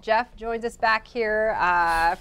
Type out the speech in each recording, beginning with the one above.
Jeff joins us back here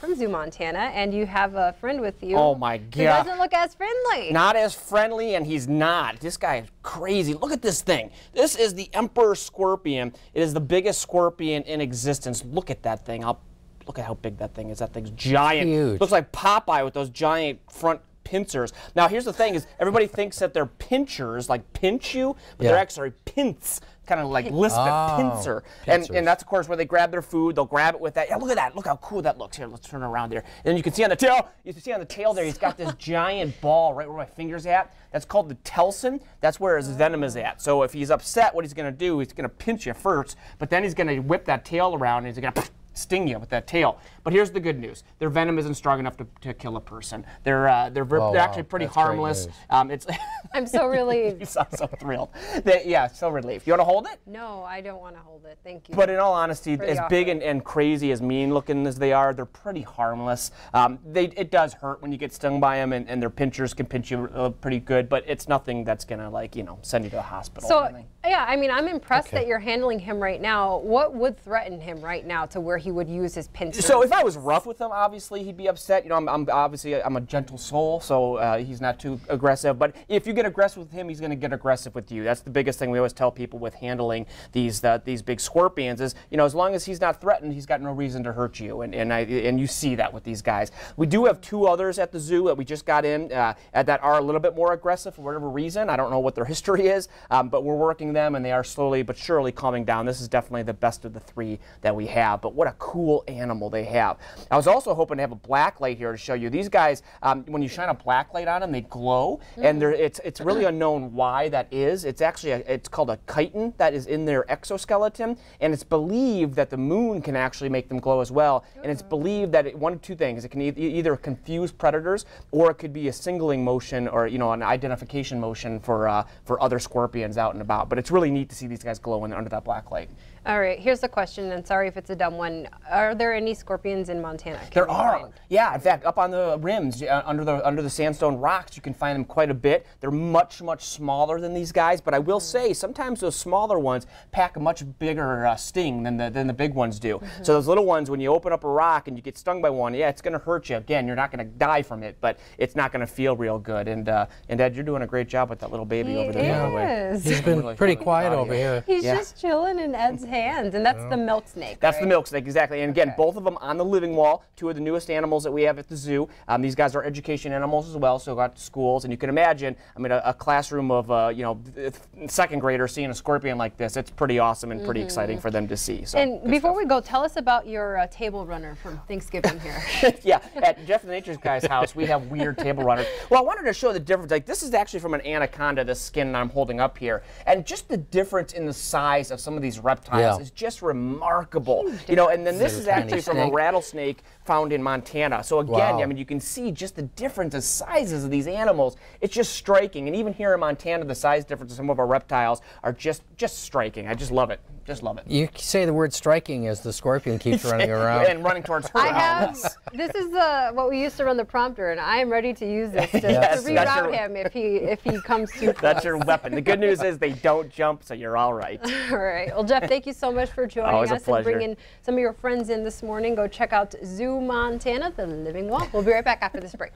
from ZooMontana, and you have a friend with you. Oh my God. He doesn't look as friendly. Not as friendly, and he's not. This guy is crazy. Look at this thing. This is the emperor scorpion. It is the biggest scorpion in existence. Look at that thing. Look at how big that thing is. That thing's giant. Huge. Looks like Popeye with those giant front pincers. Now here's the thing: is everybody thinks that they're pinchers, like pinch you, but they're actually pints. Kind of like lisp at pincer. And that's of course where they grab their food. They'll grab it with that. Yeah, look at that. Look how cool that looks. Here, let's turn around there. And then you can see on the tail. You can see on the tail there. He's got this giant ball right where my finger's at. That's called the telson. That's where his venom is at. So if he's upset, what he's going to do, he's going to pinch you first, but then he's going to whip that tail around and he's going to sting you with that tail. But here's the good news: their venom isn't strong enough to kill a person. They're actually pretty harmless. I'm so relieved. You sound so thrilled. Yeah, so relieved. You want to hold it? No, I don't want to hold it. Thank you. But in all honesty, as big and crazy, as mean looking as they are, they're pretty harmless. It does hurt when you get stung by them, and their pinchers can pinch you pretty good. But it's nothing that's gonna send you to the hospital. So yeah, I mean, I'm impressed that you're handling him right now. What would threaten him right now to where he would use his pincers? So if I was rough with him, obviously he'd be upset. You know, I'm a gentle soul, so he's not too aggressive. But if you get aggressive with him, he's going to get aggressive with you. That's the biggest thing we always tell people with handling these big scorpions is, as long as he's not threatened, he's got no reason to hurt you. And you see that with these guys. We do have 2 others at the zoo that we just got in that are a little bit more aggressive for whatever reason. I don't know what their history is, but we're working them, and they are slowly but surely calming down. This is definitely the best of the 3 that we have. But what a cool animal they have. I was also hoping to have a black light here to show you. These guys, when you shine a black light on them, they glow, and it's really unknown why that is. It's actually it's called a chitin that is in their exoskeleton, and it's believed that the moon can actually make them glow as well. And it's believed that one of 2 things: it can either confuse predators, or it could be a singling motion, or an identification motion for other scorpions out and about. But it's really neat to see these guys glowing under that black light. All right, here's the question, and sorry if it's a dumb one. Are there any scorpions in Montana? There are. Yeah, in fact, up on the rims, under the sandstone rocks, you can find them quite a bit. They're much, much smaller than these guys, but I will say sometimes those smaller ones pack a much bigger sting than the big ones do. So those little ones, when you open up a rock and you get stung by one, yeah, it's going to hurt you. Again, you're not going to die from it, but it's not going to feel real good. And Ed, you're doing a great job with that little baby over there. By the way. He's been pretty quiet over here. He's just chilling in Ed's hands, and that's the milk snake. That's the milk snake, exactly. And again, both of them on the living wall, 2 of the newest animals that we have at the zoo. These guys are education animals as well, so go out to schools, and you can imagine, a classroom of 2nd graders seeing a scorpion like this. It's pretty awesome and pretty exciting for them to see. So, and before we go, tell us about your table runner from Thanksgiving here. Yeah, at Jeff the Nature's Guy's house, we have weird table runners. Well, I wanted to show the difference. Like, this is actually from an anaconda, this skin I'm holding up here, and just the difference in the size of some of these reptiles is just remarkable. And then this is actually from a rattlesnake found in Montana. So again, you can see just the difference in sizes of these animals. It's just striking. And even here in Montana, the size difference of some of our reptiles are just striking. I just love it. Just love it. You say the word striking as the scorpion keeps running around. And running towards her. This is what we used to run the prompter, and I am ready to use this to reroute him if he comes too close. That's your weapon. The good news is they don't jump, so you're all right. All right. Well, Jeff, thank you so much for joining us and bringing some of your friends in this morning. Go check out ZooMontana, the living wall. We'll be right back after this break.